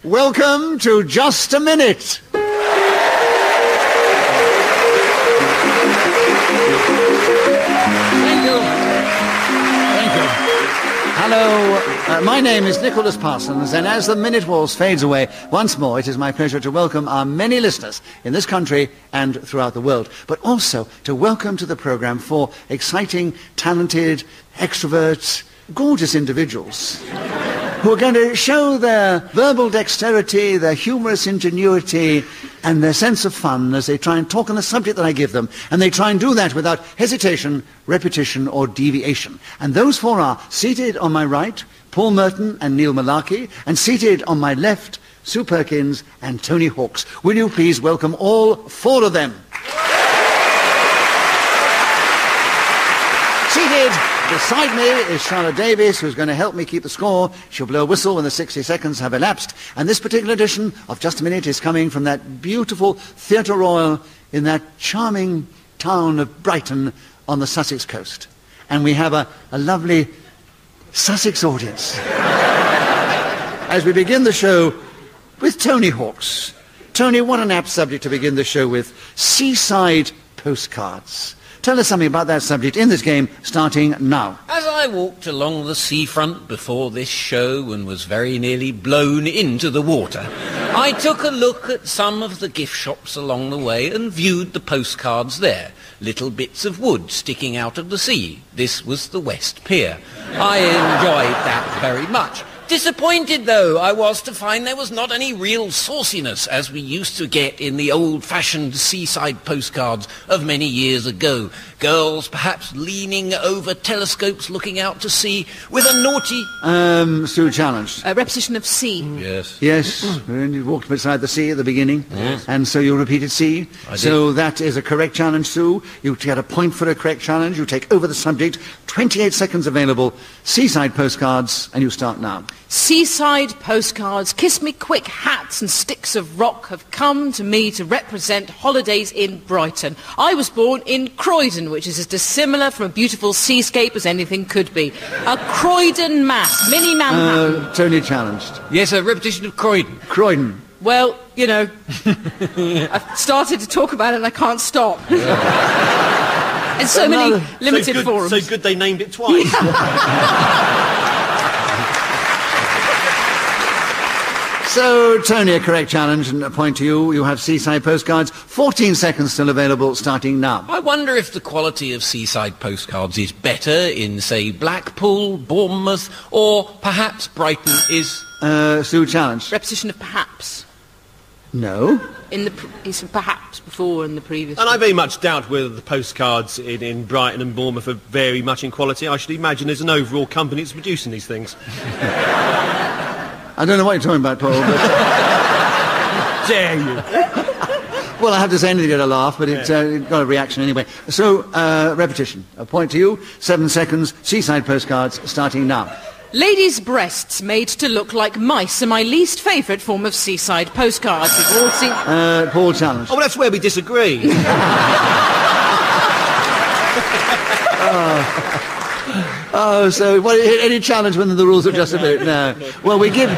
Welcome to Just a Minute. Hello, my name is Nicholas Parsons, and as the Minute Waltz fades away, once more it is my pleasure to welcome our many listeners in this country and throughout the world, but also to welcome to the programme four exciting, talented, extroverts, gorgeous individuals who are going to show their verbal dexterity, their humorous ingenuity, and their sense of fun as they try and talk on the subject that I give them. And they try and do that without hesitation, repetition, or deviation. And those four are seated on my right, Paul Merton and Neil Malarkey, and seated on my left, Sue Perkins and Tony Hawks. Will you please welcome all four of them? Seated beside me is Charlotte Davis, who's going to help me keep the score. She'll blow a whistle when the 60 seconds have elapsed. And this particular edition of Just a Minute is coming from that beautiful Theatre Royal in that charming town of Brighton on the Sussex coast. And we have a lovely Sussex audience as we begin the show with Tony Hawks. Tony, what an apt subject to begin the show with. Seaside Postcards. Tell us something about that subject in this game, starting now. As I walked along the seafront before this show and was very nearly blown into the water, I took a look at some of the gift shops along the way and viewed the postcards there. Little bits of wood sticking out of the sea. This was the West Pier. I enjoyed that very much. Disappointed, though, I was to find there was not any real sauciness as we used to get in the old-fashioned seaside postcards of many years ago. Girls perhaps leaning over telescopes looking out to sea with a naughty... Sue challenged. A repetition of sea. Yes. Yes, and you walked beside the sea at the beginning, Yes. and so you repeated sea. I did. So that is a correct challenge, Sue. You get a point for a correct challenge. You take over the subject. 28 seconds available. Seaside postcards, and you start now. Seaside postcards, kiss me quick hats and sticks of rock have come to me to represent holidays in Brighton. I was born in Croydon, which is as dissimilar from a beautiful seascape as anything could be. A Croydon mass, mini Manhattan. Tony challenged. Yes, a repetition of Croydon. Croydon. Well, you know, I've started to talk about it and I can't stop. And so many limited forums. So good they named it twice. So, Tony, a correct challenge and a point to you. You have Seaside postcards. 14 seconds still available, starting now. I wonder if the quality of seaside postcards is better in, say, Blackpool, Bournemouth, or perhaps Brighton is... Sue challenged. Repetition of perhaps. No. He said perhaps before in the previous And one. I very much doubt whether the postcards in Brighton and Bournemouth are very much in quality. I should imagine there's an overall company that's producing these things. I don't know what you're talking about, Paul, but... Dare you? Well, I have to say anything to get a laugh, but it got a reaction anyway. So, repetition. A point to you. 7 seconds. Seaside postcards, starting now. Ladies' breasts made to look like mice are my least favourite form of seaside postcards. We've all seen... Paul challenged. Oh, well, that's where we disagree. So any challenge within the rules of Just a Minute? No. Well, we give...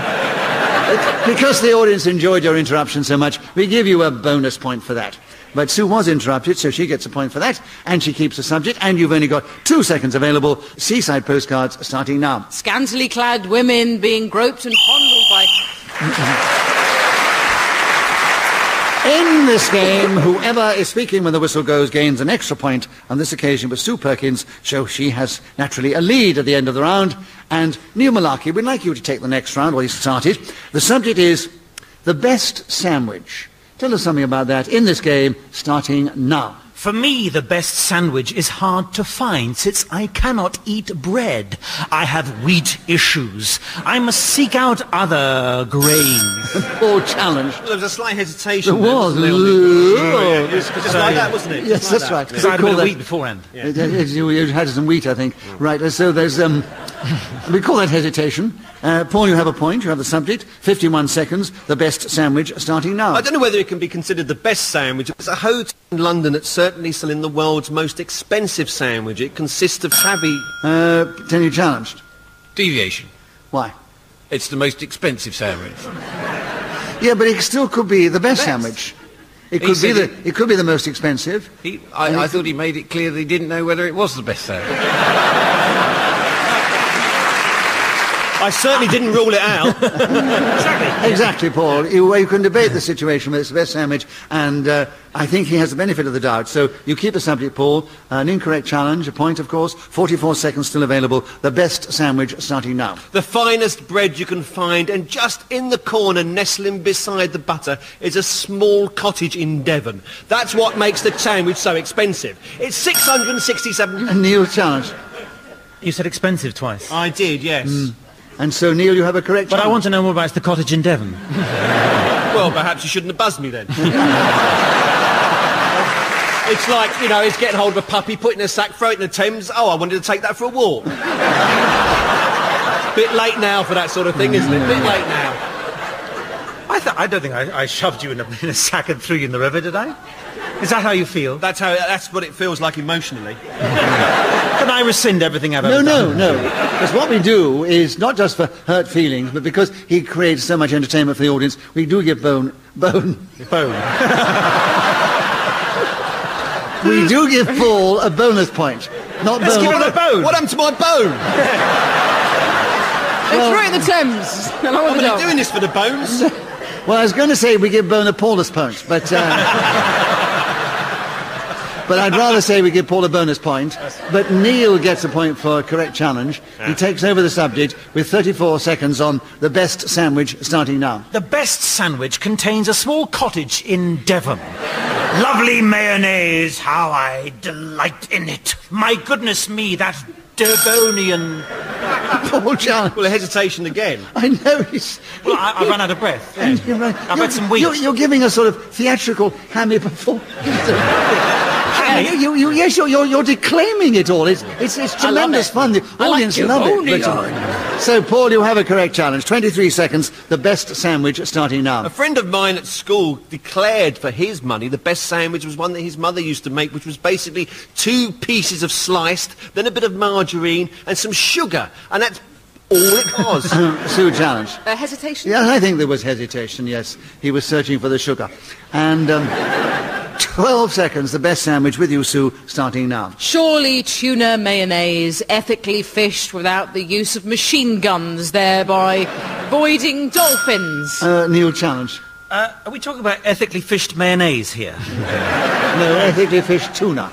Because the audience enjoyed your interruption so much, we give you a bonus point for that. But Sue was interrupted, so she gets a point for that, and she keeps the subject, and you've only got 2 seconds available. Seaside postcards, starting now. Scantily clad women being groped and fondled by... In this game, whoever is speaking when the whistle goes gains an extra point. On this occasion with Sue Perkins, so she has naturally a lead at the end of the round. And Neil Malarkey, we'd like you to take the next round, or you started. The subject is the best sandwich. Tell us something about that in this game, starting now. For me, the best sandwich is hard to find, since I cannot eat bread. I have wheat issues. I must seek out other grains. Or challenge. Well, there was a slight hesitation. There was. Just like that, wasn't it? Yes, that's right. Because I had a bit of wheat beforehand. Yeah. You had some wheat, I think. Right, so there's... we call that hesitation. Paul, you have a point. You have the subject. 51 seconds. The best sandwich, starting now. I don't know whether it can be considered the best sandwich. There's a hotel in London that's certainly selling the world's most expensive sandwich. It consists of tabby... Then you challenged. Deviation. Why? It's the most expensive sandwich. Yeah, but it still could be the best sandwich. It He could be said it could be the most expensive. I thought he made it clear that he didn't know whether it was the best sandwich. I certainly didn't rule it out. Exactly, Paul. You can debate the situation whether it's the best sandwich, and I think he has the benefit of the doubt. So you keep the subject, Paul. An incorrect challenge, a point, of course. 44 seconds still available. The best sandwich starting now. The finest bread you can find, and just in the corner, nestling beside the butter, is a small cottage in Devon. That's what makes the sandwich so expensive. It's 667... A Neil challenge. You said expensive twice. I did, yes. And so, Neil, you have a correct But I challenge. want to know more about the cottage in Devon. Well, perhaps you shouldn't have buzzed me then. It's like, you know, he's getting hold of a puppy, put it in a sack, throw it in the Thames. Oh, I wanted to take that for a walk. Bit late now for that sort of thing, isn't it? Bit late now. I don't think I shoved you in a sack and threw you in the river, did I? Is that how you feel? That's what it feels like emotionally. Can I rescind everything I've ever done? No. Because what we do is not just for hurt feelings, but because he creates so much entertainment for the audience, we do give Bone. We do give Paul a bonus point. Not Let's bone. give him a bone. What happened to my bone? They threw it in the Thames. Along with I'm the not dog. doing this for the bones. Well, I was going to say we give Bone a Paulus point, but... but I'd rather say we give Paul a bonus point. But Neil gets a point for a correct challenge. He takes over the subject with 34 seconds on the best sandwich starting now. The best sandwich contains a small cottage in Devon. Lovely mayonnaise, how I delight in it. My goodness me, that Devonian... Paul challenge. Well, a hesitation again. I know he's... Well, I ran out of breath. And you're right. I've had some wheat. You're giving a sort of theatrical, hammy performance. Yes, you're declaiming it all. It's tremendous fun. The audience love it. So, Paul, you have a correct challenge. 23 seconds, the best sandwich starting now. A friend of mine at school declared for his money the best sandwich was one that his mother used to make, which was basically 2 pieces of sliced, then a bit of margarine and some sugar. And that's all it was. Sue challenge. Hesitation? Yeah, I think there was hesitation, yes. He was searching for the sugar. And 12 seconds, the best sandwich with you, Sue, starting now. Surely tuna mayonnaise, ethically fished without the use of machine guns, thereby avoiding dolphins. Neil challenge. Are we talking about ethically fished mayonnaise here? No, ethically fished tuna.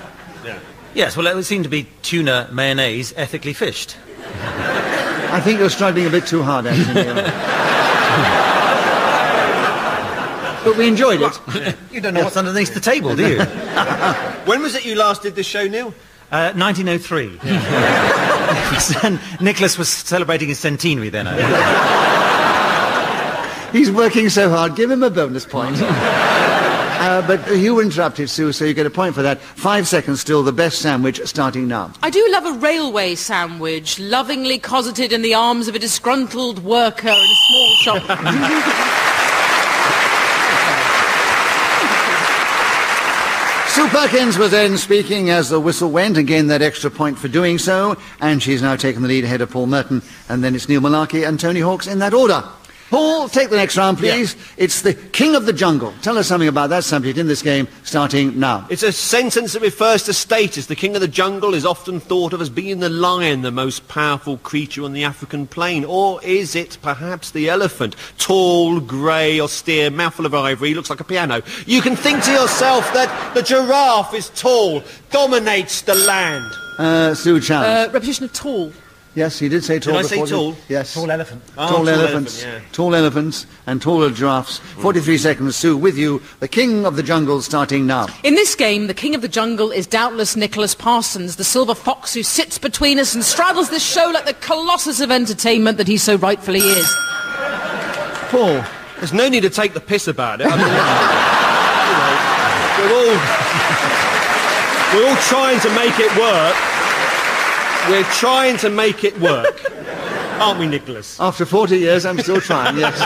Yes, well, it would seem to be tuna mayonnaise ethically fished. I think you're struggling a bit too hard, actually, Neil. But we enjoyed it. You don't know what's underneath the table, do you? When was it you last did the show, Neil? 1903. And Nicholas was celebrating his centenary then. He's working so hard. Give him a bonus point. But you were interrupted, Sue, so you get a point for that. 5 seconds still, the best sandwich starting now. I do love a railway sandwich, lovingly cosseted in the arms of a disgruntled worker in a small shop. Sue Perkins was then speaking as the whistle went and gained that extra point for doing so, and she's now taken the lead ahead of Paul Merton, and then it's Neil Malarkey and Tony Hawks in that order. Paul, take the next round, please. Yeah. It's the King of the Jungle. Tell us something about that subject in this game, starting now. It's a sentence that refers to status. The King of the Jungle is often thought of as being the lion, the most powerful creature on the African plain. Or is it perhaps the elephant? Tall, grey, austere, mouthful of ivory, looks like a piano. You can think to yourself that the giraffe is tall, dominates the land. Sue challenge. Repetition of tall. Yes, he did say tall. Did I say tall? Yes. Tall elephant. Tall elephants. Elephant, yeah. Tall elephants and taller giraffes. 43 seconds, Sue, with you. The King of the Jungle starting now. In this game, the King of the Jungle is doubtless Nicholas Parsons, the silver fox who sits between us and straddles this show like the colossus of entertainment that he so rightfully is. Paul. There's no need to take the piss about it. I mean, we're all trying to make it work. We're trying to make it work. Aren't we, Nicholas? After 40 years, I'm still trying, yes.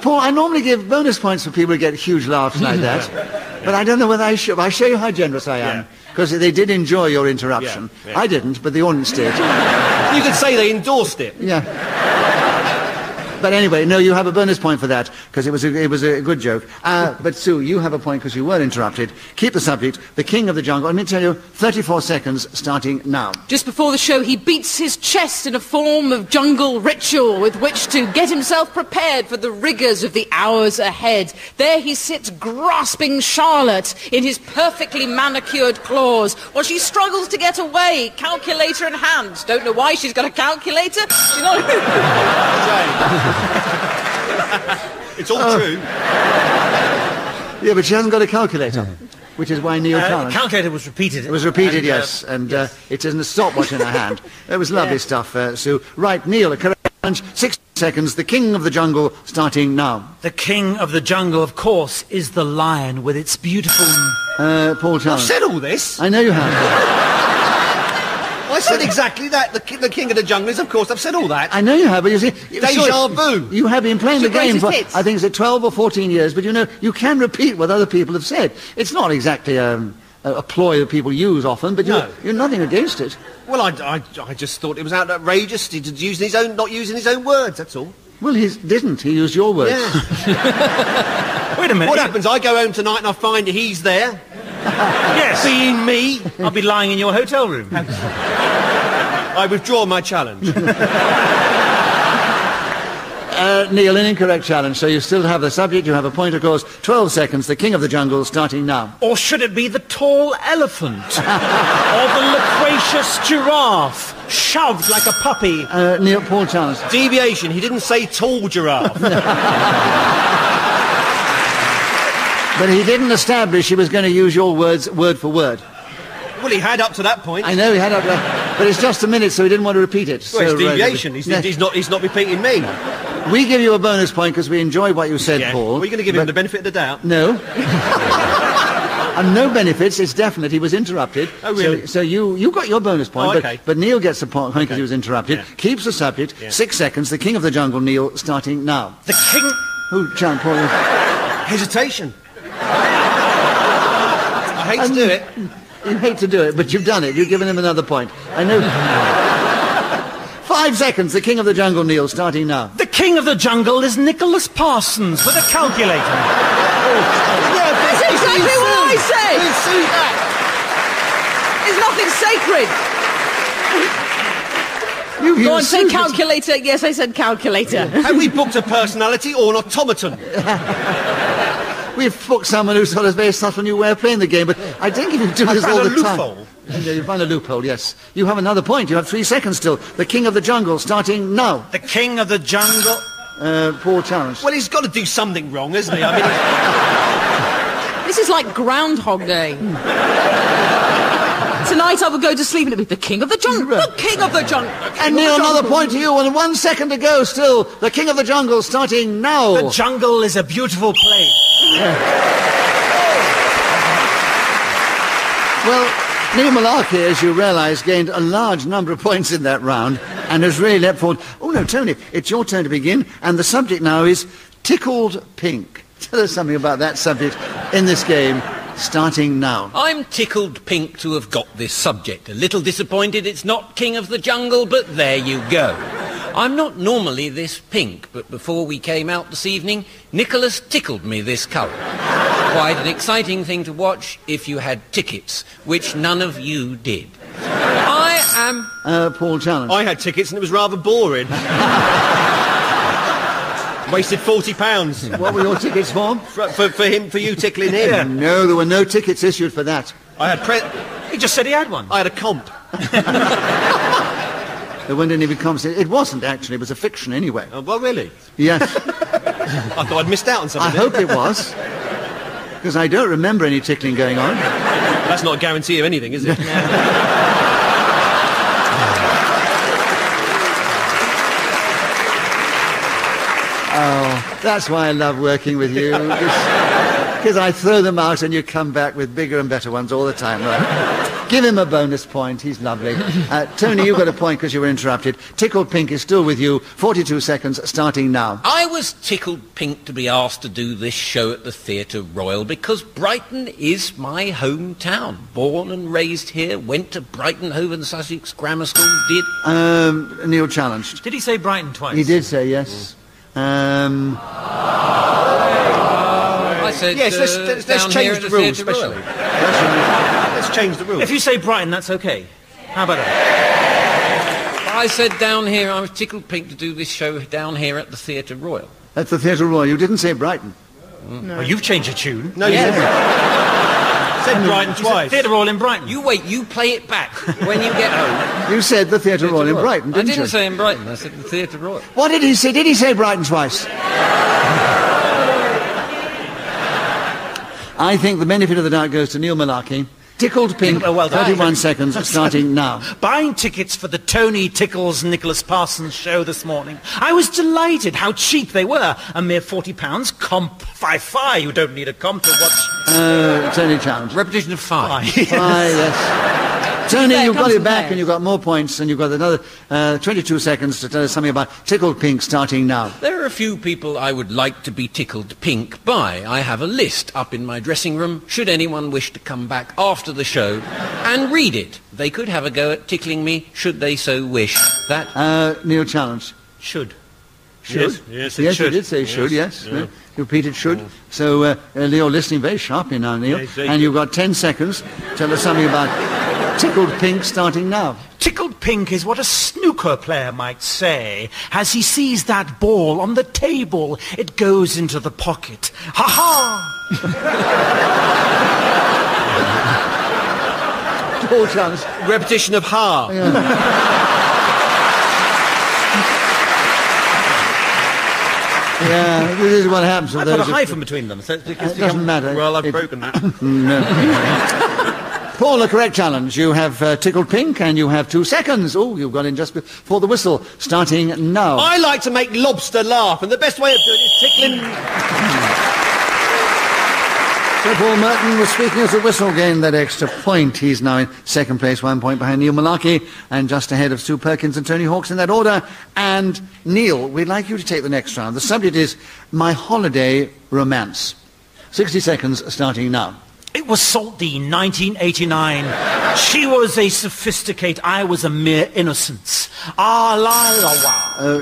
Paul, I normally give bonus points for people who get huge laughs like that. But I don't know whether I should. I show you how generous I am. Because they did enjoy your interruption. Yeah, yeah. I didn't, but the audience did. You could say they endorsed it. Yeah. But anyway, no, you have a bonus point for that, because it was a good joke. But Sue, you have a point because you were interrupted. Keep the subject, the King of the Jungle. Let me tell you, 34 seconds starting now. Just before the show, he beats his chest in a form of jungle ritual with which to get himself prepared for the rigours of the hours ahead. There he sits grasping Charlotte in his perfectly manicured claws while she struggles to get away, calculator in hand. Don't know why she's got a calculator. She's not... It's all true. Yeah, but she hasn't got a calculator, which is why Neil challenged. The calculator was repeated. It was repeated, yes, and it isn't a stopwatch in her hand. It was lovely stuff, Sue. Right, Neil, a correct challenge. 60 seconds, the King of the Jungle, starting now. The King of the Jungle, of course, is the lion with its beautiful... Paul challenge. I've said all this. I know you have. I said exactly that. The King of the Jungle is, of course, I've said all that. I know you have, but you see... Deja vu. You have been playing the game for, hits. I think, is it 12 or 14 years, but you know, you can repeat what other people have said. It's not exactly a ploy that people use often, but you're nothing against it. Well, I just thought it was outrageous. He's not using his own words, that's all. Well, he didn't. He used your words. Yeah. Wait a minute. What happens? I go home tonight and I find he's there. Yes. Being me. I'll be lying in your hotel room. I withdraw my challenge. Neil, an incorrect challenge, so you still have the subject, you have a point, of course. 12 seconds, the King of the Jungle, starting now. Or should it be the tall elephant? Or the loquacious giraffe, shoved like a puppy? Neil, Paul challenge. Deviation. He didn't say tall giraffe. But he didn't establish he was going to use your words word for word. Well, he had up to that point. I know he had up there, but it's just a minute, so he didn't want to repeat it. Well, so, it's deviation. He's not repeating me. We give you a bonus point because we enjoyed what you said, Paul. Are we going to give him the benefit of the doubt? No. And no benefits, it's definite. He was interrupted. Oh, really? So you got your bonus point, okay. but Neil gets the point because he was interrupted. Yeah. Keeps the subject. 6 seconds, the King of the Jungle, Neil, starting now. The King... Who, John, Paul? Hesitation. I hate to do it. You hate to do it, but you've done it. You've given him another point. I know. 5 seconds, the King of the Jungle, Neil, starting now. The King of the Jungle is Nicholas Parsons with a calculator. That's exactly what I said! It's nothing sacred! Go on, say calculator. Yes, I said calculator. Have we booked a personality or an automaton? We've booked someone who's got a very subtle new way of playing the game, but I think if you do this all the time... loophole. You find a loophole, yes. You have another point. You have 3 seconds still. The King of the Jungle, starting now. The King of the Jungle... Paul challenge. Well, he's got to do something wrong, hasn't he? I mean, This is like Groundhog Day. Tonight I will go to sleep and it'll be the King of the Jungle. The King of the Jungle. And Neil, another point to you, and 1 second to go still. The King of the Jungle, starting now. The jungle is a beautiful place. Well, Neil Malarkey, as you realise, gained a large number of points in that round and has really leapt forward. Oh, no, Tony, it's your turn to begin, and the subject now is tickled pink. Tell us something about that subject in this game, starting now. I'm tickled pink to have got this subject. A little disappointed it's not King of the Jungle, but there you go. I'm not normally this pink, but before we came out this evening, Nicholas tickled me this colour. Quite an exciting thing to watch if you had tickets, which none of you did. I am... Paul challenge. I had tickets and it was rather boring. Wasted £40. What were your tickets for? For you tickling him. Yeah. No, there were no tickets issued for that. I had He just said he had one. I had a comp. There weren't any comps. It wasn't, actually. It was a fiction anyway. Oh, well, really? Yes. I thought I'd missed out on I something. hope it was. Because I don't remember any tickling going on. That's not a guarantee of anything, is it? Oh, that's why I love working with you. Because I throw them out and you come back with bigger and better ones all the time, right? Give him a bonus point. He's lovely. Tony, you got a point because you were interrupted. Tickled Pink is still with you. 42 seconds, starting now. I was tickled pink to be asked to do this show at the Theatre Royal because Brighton is my hometown. Born and raised here, went to Brighton, Hove and Sussex Grammar School, did... Neil challenged. Did he say Brighton twice? He did say yes. I said, Yes, let's down change here at the rules, Theatre Royal. especially. Let's change the rules. If you say Brighton, that's okay. How about that? I said down here, I was tickled pink to do this show down here at the Theatre Royal. At the Theatre Royal. You didn't say Brighton. Well, you've changed your tune. No, you didn't. Said Brighton twice. Theatre Royal in Brighton. You wait, you play it back when you get home. You said the Theatre Royal in Brighton, I didn't you? didn't say in Brighton, I said the Theatre Royal. What did he say? Did he say Brighton twice? I think the benefit of the doubt goes to Neil Malarkey. Tickled Pink, Oh, well done. 31 seconds, starting now. Buying tickets for the Tony Tickles Nicholas Parsons show this morning. I was delighted how cheap they were. A mere £40. Comp fi. You don't need a comp to watch. Tony challenge. Repetition of 5. Yes. Tony, There you've got comes it from back there. and you've got more points and you've got another 22 seconds to tell us something about Tickled Pink starting now. There are a few people I would like to be tickled pink by. I have a list up in my dressing room, should anyone wish to come back after the show and read it. They could have a go at tickling me, should they so wish. That Neil challenge. Should. Should? Yes, Yes, you did say should, yes. Yeah. You repeated should. So you're listening very sharply now, Neil. Yeah, exactly. And you've got 10 seconds. Tell us something about Tickled Pink starting now. Tickled pink is what a snooker player might say. As he sees that ball on the table, it goes into the pocket. Ha-ha! Paul chance. Repetition of ha. Yeah, this is what happens with I put a those. hyphen between them. So it Doesn't matter. Well, I've It- broken that. Paul, the correct challenge. You have Tickled Pink and you have 2 seconds. Oh, you've got in just before the whistle. Starting now. I like to make lobster laugh, and the best way of doing it is tickling. So Paul Merton was speaking as the whistle gained that extra point. He's now in second place, 1 point behind Neil Malarkey, and just ahead of Stu Perkins and Tony Hawks in that order. And Neil, we'd like you to take the next round. The subject is My Holiday Romance. 60 seconds starting now. It was Saltine, 1989. She was a sophisticate. I was a mere innocence. Ah, la, la,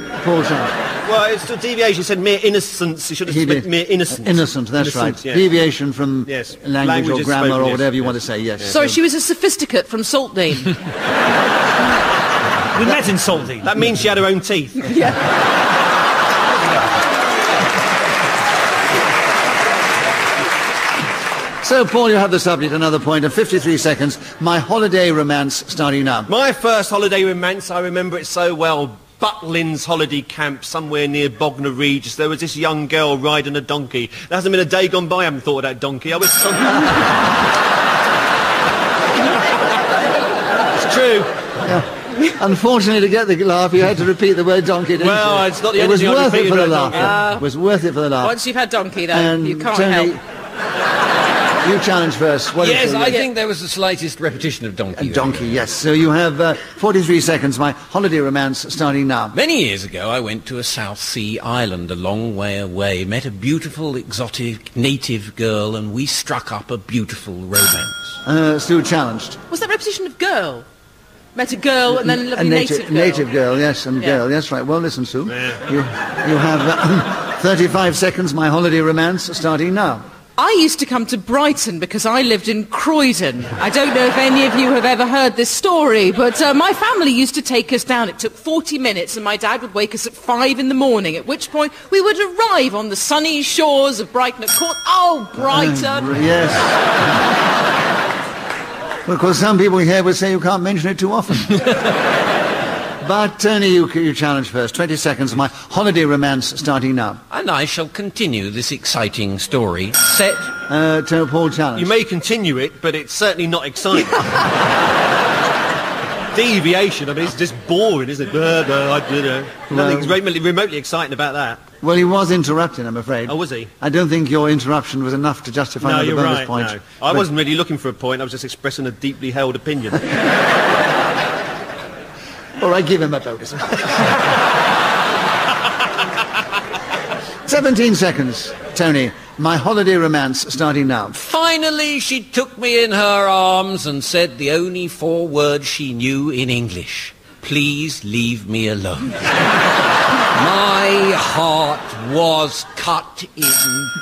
wa. Paul Chance. Well, it's a deviation. It said mere innocence. You should have He said did. mere innocence. Innocent, that's Innocent, right. yeah. Deviation from Yes. language Language or is grammar spoken, or yes, whatever you yes. want to say, yes. So she was a sophisticate from Saltine. We met in Saltine. That means she had her own teeth. So, Paul, you have the subject, another point, and 53 seconds. My Holiday Romance starting now. My first holiday romance, I remember it so well. Butlins holiday camp somewhere near Bognor Regis. There was this young girl riding a donkey. There hasn't been a day gone by I haven't thought of that donkey. I was so... It's true. Unfortunately, to get the laugh, you had to repeat the word donkey, didn't Well, you? it's not the It only was thing I worth it repeated for the about laugh. It was worth it for the laugh. Once you've had donkey, though, And you can't Tony, help. you challenge first. What is Yes, it? I think there was the slightest repetition of donkey. Donkey, yes. So you have 43 seconds. My Holiday Romance starting now. Many years ago, I went to a South Sea island a long way away, met a beautiful, exotic, native girl, and we struck up a beautiful romance. Stu challenged. Was that repetition of girl? Met a girl and then a A lovely native girl. native girl, yes, and Yeah. girl. Yes, right. Well, listen, Sue. You have 35 seconds. My Holiday Romance starting now. I used to come to Brighton because I lived in Croydon. I don't know if any of you have ever heard this story, but my family used to take us down. It took 40 minutes and my dad would wake us at 5 in the morning, at which point we would arrive on the sunny shores of Brighton at court. Oh, Brighton! Yes. Well, of course, some people here would say you can't mention it too often. But, Tony, you challenge first. 20 seconds. My Holiday Romance starting now. And I shall continue this exciting story set... Paul challenge. You may continue it, but it's certainly not exciting. Deviation, I mean, it's just boring, isn't it? Nothing's remotely exciting about that. Well, he was interrupting, I'm afraid. Oh, was he? I don't think your interruption was enough to justify No, another you're bonus right, point. no. I wasn't really looking for a point, I was just expressing a deeply held opinion. All right, give him a bonus. 17 seconds. Tony, My Holiday Romance starting now. Finally, she took me in her arms and said the only 4 words she knew in English. Please leave me alone. My heart was cut in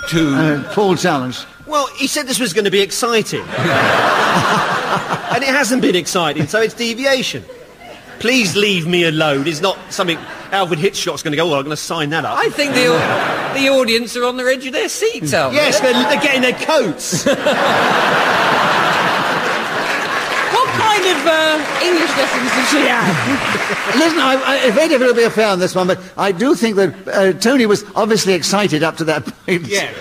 two. Paul challenged. Well, he said this was going to be exciting. And it hasn't been exciting, so it's deviation. Please leave me alone. It's not something Alfred Hitchcock's going to go, I'm going to sign that up. I think the audience are on the edge of their seats, Alfred. Yes, they're getting their coats. What kind of English lessons did she have? Listen, I very difficult to be fair on this one, but I do think that Tony was obviously excited up to that point. Yeah.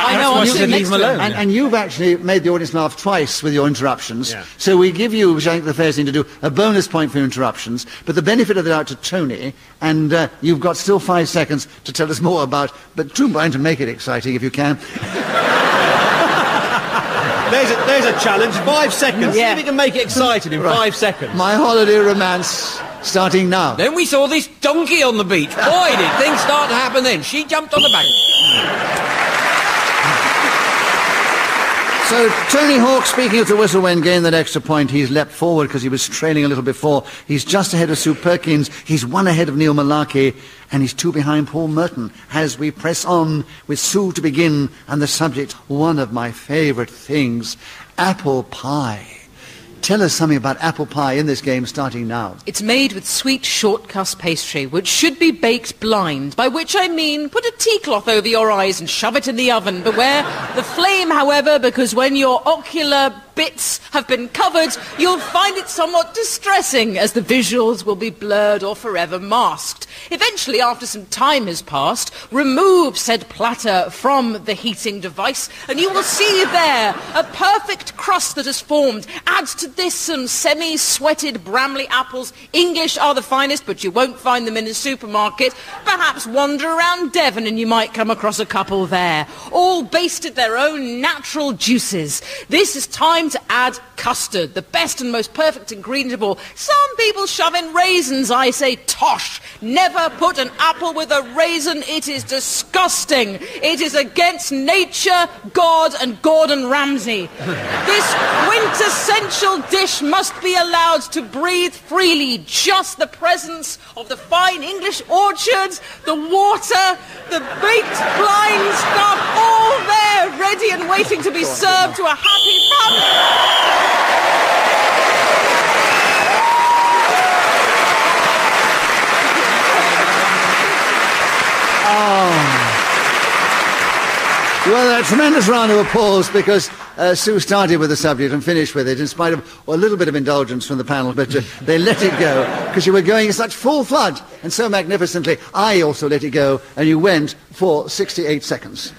I know, I'm sitting next to him. And you've actually made the audience laugh twice with your interruptions. Yeah. So we give you, which I think the fair thing to do, a bonus point for your interruptions. But the benefit of the doubt to Tony, and you've got still 5 seconds to tell us more about, but try to make it exciting if you can. There's a challenge. 5 seconds. Yeah. See if you can make it exciting in 5 seconds. My holiday romance starting now. Then we saw this donkey on the beach. Boy, did things start to happen then. She jumped on the bank. So Tony Hawk, speaking of the whistle when gained that extra point, he's leapt forward because he was trailing a little before. He's just ahead of Sue Perkins. He's 1 ahead of Neil Malarkey, and he's 2 behind Paul Merton. As we press on with Sue to begin, and the subject, one of my favourite things, apple pie. Tell us something about apple pie in this game starting now. It's made with sweet short-crust pastry, which should be baked blind, by which I mean put a tea cloth over your eyes and shove it in the oven. Beware the flame, however, because when your ocular bits have been covered, you'll find it somewhat distressing, as the visuals will be blurred or forever masked. Eventually, after some time has passed, remove said platter from the heating device, and you will see there a perfect crust that has formed. Add to this some semi-sweated Bramley apples. English are the finest, but you won't find them in a supermarket. Perhaps wander around Devon and you might come across a couple there, all basted their own natural juices. This is time to add custard, the best and most perfect ingredient of all. Some people shove in raisins. I say tosh. Never put an apple with a raisin. It is disgusting. It is against nature, God, and Gordon Ramsay. This quintessential dish must be allowed to breathe freely. Just the presence of the fine English orchards, the water, the baked blind stuff, all there, ready and waiting to be served to a happy family. Well, a tremendous round of applause because Sue started with the subject and finished with it in spite of a little bit of indulgence from the panel, but they let it go because you were going in such full flood and so magnificently. I also let it go and you went for 68 seconds.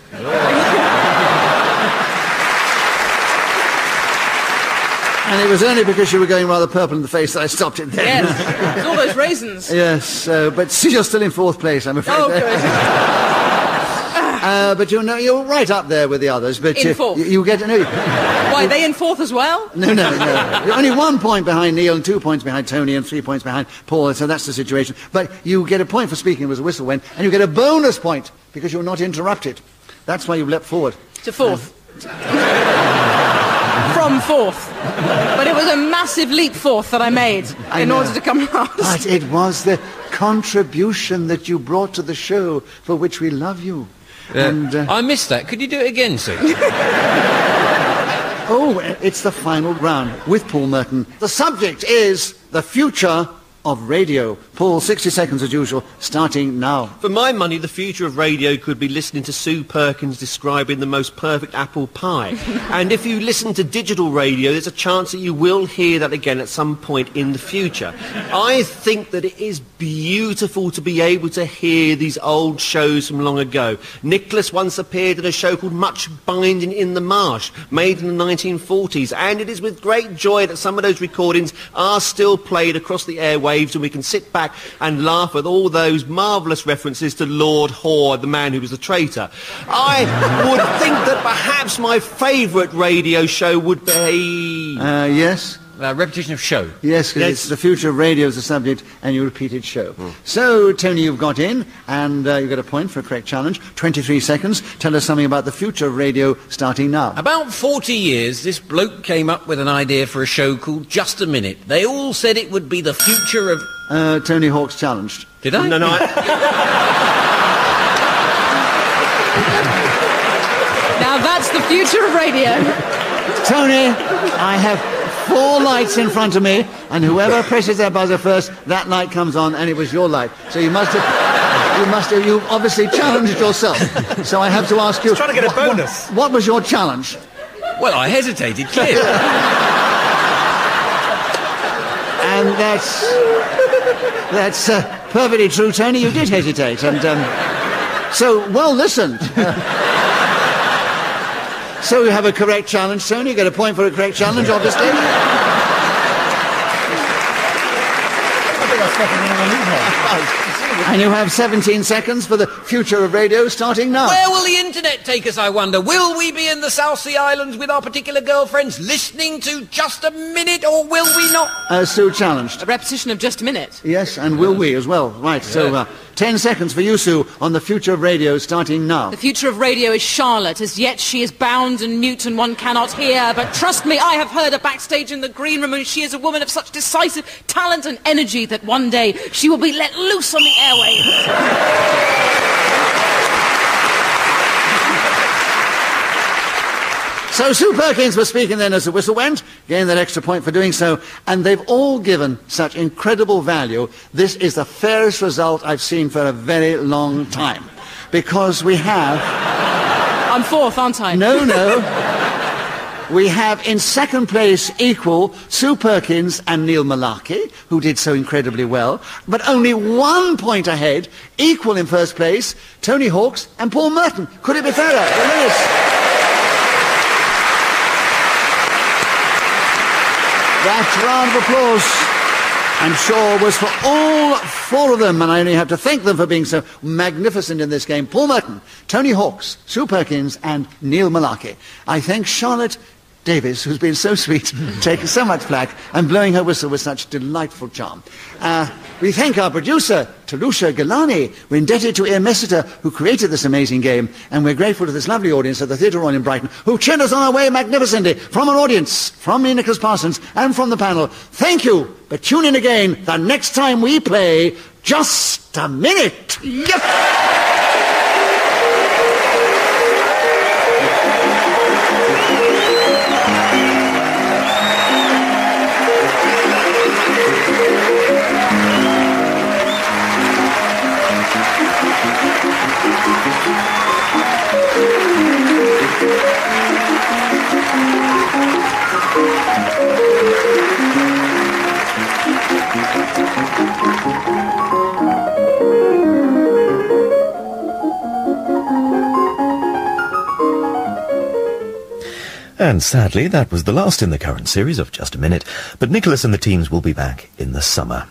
And it was only because you were going rather purple in the face that I stopped it then. Yes, it's all those raisins. Yes, but you're still in 4th place, I'm afraid. Oh, good. But you're right up there with the others. But In 4th. You get no. Why, are they in 4th as well? No. You're only 1 point behind Neil and 2 points behind Tony and 3 points behind Paul. So that's the situation. But you get a point for speaking as a whistle went, and you get a bonus point because you're not interrupted. That's why you leapt forward To 4th. From 4th. But it was a massive leap forth that I made in order to come last. But it was the contribution that you brought to the show for which we love you. And I missed that. Could you do it again, Sue? oh, it's the final round with Paul Merton. The subject is the future of radio. Paul, 60 seconds as usual, starting now. For my money, the future of radio could be listening to Sue Perkins describing the most perfect apple pie. And if you listen to digital radio, there's a chance that you will hear that again at some point in the future. I think that it is beautiful to be able to hear these old shows from long ago. Nicholas once appeared in a show called Much Binding in the Marsh, made in the 1940s, and it is with great joy that some of those recordings are still played across the airwaves, and we can sit back and laugh at all those marvellous references to Lord Hoare, the man who was a traitor. I would think that perhaps my favourite radio show would be... Yes? Repetition of show. Yes, because it's the future of radio as the subject, and you repeated show. So, Tony, you've got in, and you got a point for a correct challenge. 23 seconds. Tell us something about the future of radio starting now. About 40 years, this bloke came up with an idea for a show called Just a Minute. They all said it would be the future of... Tony Hawk's challenged. Did I? No, Now that's the future of radio. Tony, I have 4 lights in front of me, and whoever presses their buzzer first, that light comes on, and it was your light. So you obviously challenged yourself. So I have to ask you... trying to get a bonus. What was your challenge? Well, I hesitated, clearly. And that's perfectly true, Tony. You did hesitate, and so well listened. So you have a correct challenge, Tony. You get a point for a correct challenge, obviously. And you have 17 seconds for the future of radio, starting now. Where will the internet take us, I wonder? Will we be in the South Sea Islands with our particular girlfriends listening to Just a Minute, or will we not? Sue challenged. A repetition of Just a Minute. Yes, and will we as well. Right, so 10 seconds for you, Sue, on the future of radio, starting now. The future of radio is Charlotte. As yet she is bound and mute and one cannot hear. But trust me, I have heard her backstage in the green room, and she is a woman of such decisive talent and energy that one day she will be let loose on the airwaves. So Sue Perkins was speaking then as the whistle went, gained that extra point for doing so, and they've all given such incredible value. This is the fairest result I've seen for a very long time. Because we have... I'm 4th, aren't I? No. We have in second place equal Sue Perkins and Neil Malarkey, who did so incredibly well, but only 1 point ahead, equal in first place, Tony Hawks and Paul Merton. Could it be fairer? It is. That round of applause, I'm sure, was for all 4 of them, and I only have to thank them for being so magnificent in this game. Paul Merton, Tony Hawks, Sue Perkins, and Neil Malarkey. I thank Charlotte Davis, who's been so sweet, taking so much flack, and blowing her whistle with such delightful charm. We thank our producer, Talusha Galani. We're indebted to Ian Messiter, who created this amazing game, and we're grateful to this lovely audience at the Theatre Royal in Brighton, who cheered us on our way magnificently, from an audience, from me, Nicholas Parsons, and from the panel. Thank you, but tune in again the next time we play Just a Minute. Yep. And sadly, that was the last in the current series of Just a Minute, but Nicholas and the teams will be back in the summer.